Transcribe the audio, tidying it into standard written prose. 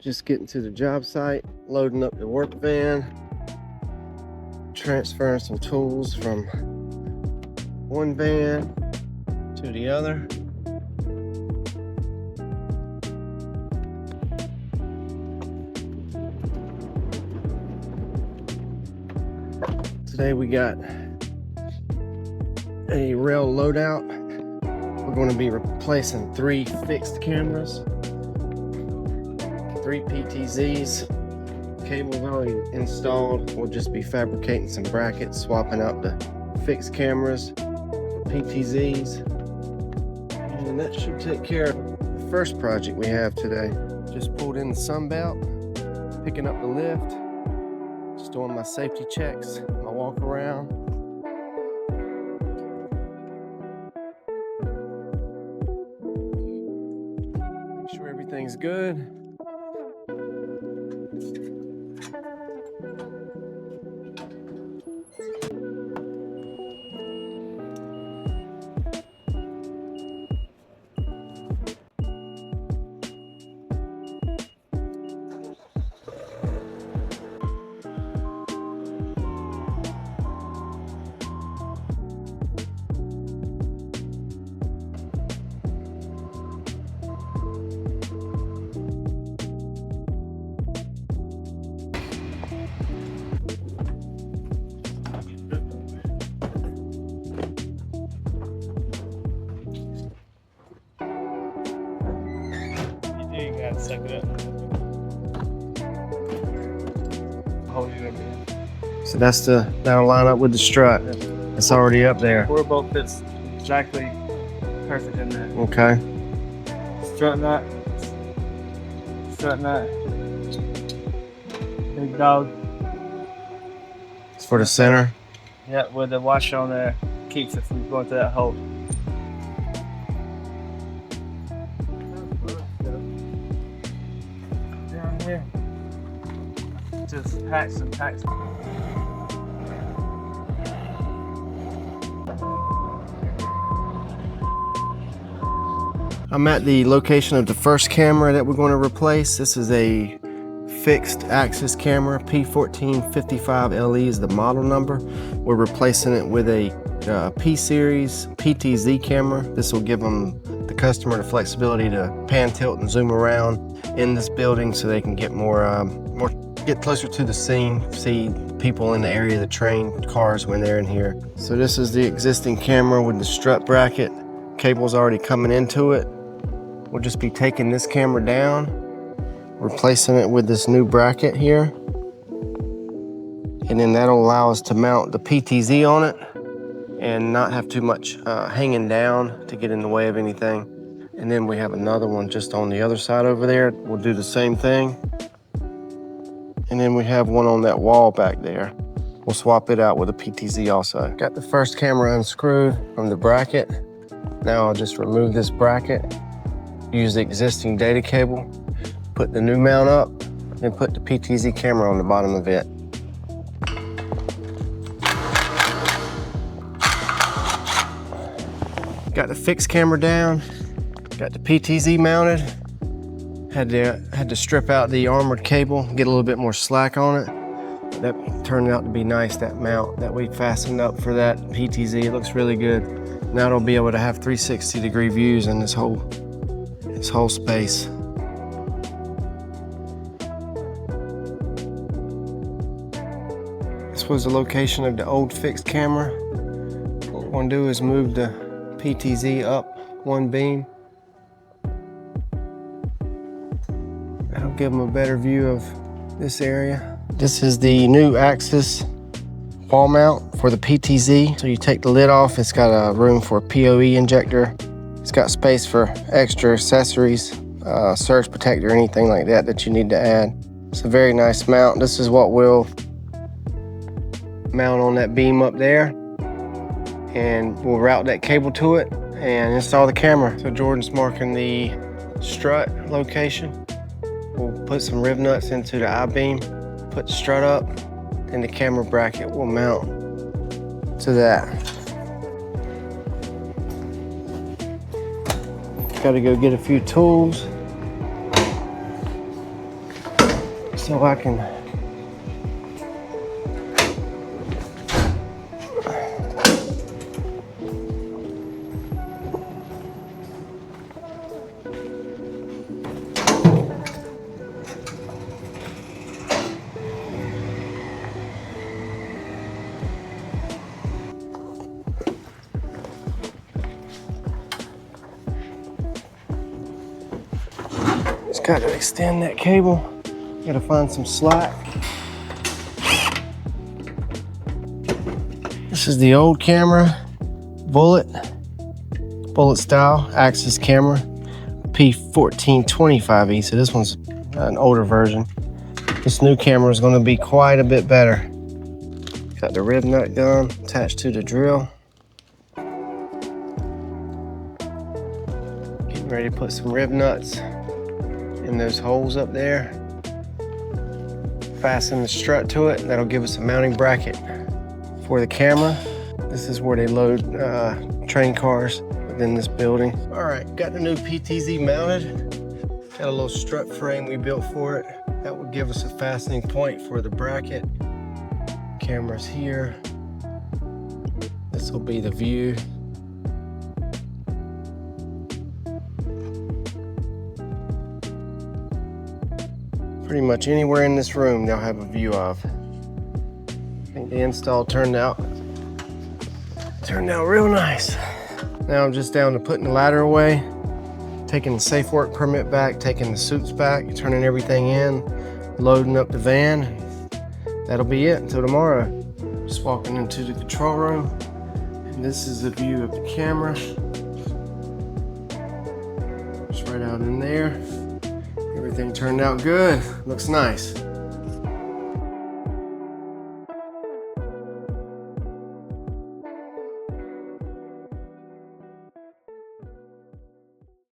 Just getting to the job site, loading up the work van, transferring some tools from one van to the other. Today we got a rail loadout. We're going to be replacing 3 fixed cameras, 3 PTZs. Cable's already installed. We'll just be fabricating some brackets, swapping out the fixed cameras for PTZs. And that should take care of the first project we have today. Just pulled in the sunbelt, picking up the lift, just doing my safety checks, my walk around. Make sure everything's good. Suck it up. Hold it up, man. So that's that'll line up with the strut. It's already up there. Four bolt fits exactly perfect in there. Okay. Strut nut. Big dog. It's for the center. Yeah, with the washer on there, keeps it from going to that hole. Down here, just packs and packs. I'm at the location of the first camera that we're going to replace. This is a fixed axis camera. P1455LE is the model number. We're replacing it with a P-series PTZ camera. This will give the customer the flexibility to pan, tilt, and zoom around in this building so they can get get closer to the scene, see people in the area, the train, cars when they're in here. So this is the existing camera with the strut bracket. Cable's already coming into it. We'll just be taking this camera down, replacing it with this new bracket here. And then that'll allow us to mount the PTZ on it and not have too much hanging down to get in the way of anything. And then we have another one just on the other side over there. We'll do the same thing. And then we have one on that wall back there. We'll swap it out with a PTZ also. Got the first camera unscrewed from the bracket. Now I'll just remove this bracket, use the existing data cable, put the new mount up, and put the PTZ camera on the bottom of it. Got the fixed camera down, got the PTZ mounted. Had to strip out the armored cable, get a little bit more slack on it. That turned out to be nice, that mount that we fastened up for that PTZ. It looks really good. Now it'll be able to have 360-degree views in this whole space. This was the location of the old fixed camera. What we're gonna do is move the PTZ up one beam. That'll give them a better view of this area. This is the new axis wall mount for the PTZ. So you take the lid off, it's got a room for a POE injector. It's got space for extra accessories, surge protector, anything like that you need to add. It's a very nice mount. This is what we'll mount on that beam up there. And we'll route that cable to it and install the camera. So Jordan's marking the strut location. We'll put some rib nuts into the I-beam, put the strut up, and the camera bracket will mount to that. Got to go get a few tools. so I can just got to extend that cable. Got to find some slack. This is the old camera, bullet style Axis camera, P1425E. So this one's an older version. This new camera is going to be quite a bit better. Got the rib nut gun attached to the drill. Getting ready to put some rib nuts in those holes up there. Fasten the strut to it. That'll give us a mounting bracket for the camera. This is where they load train cars within this building. All right, got the new PTZ mounted. Got a little strut frame we built for it. That will give us a fastening point for the bracket. Camera's here. This will be the view. Pretty much anywhere in this room they'll have a view of. I think the install turned out real nice. Now I'm just down to putting the ladder away, taking the safe work permit back, taking the suits back, turning everything in, loading up the van. That'll be it until tomorrow. Just walking into the control room, and this is the view of the camera. Just right out in there. Everything turned out good. Looks nice.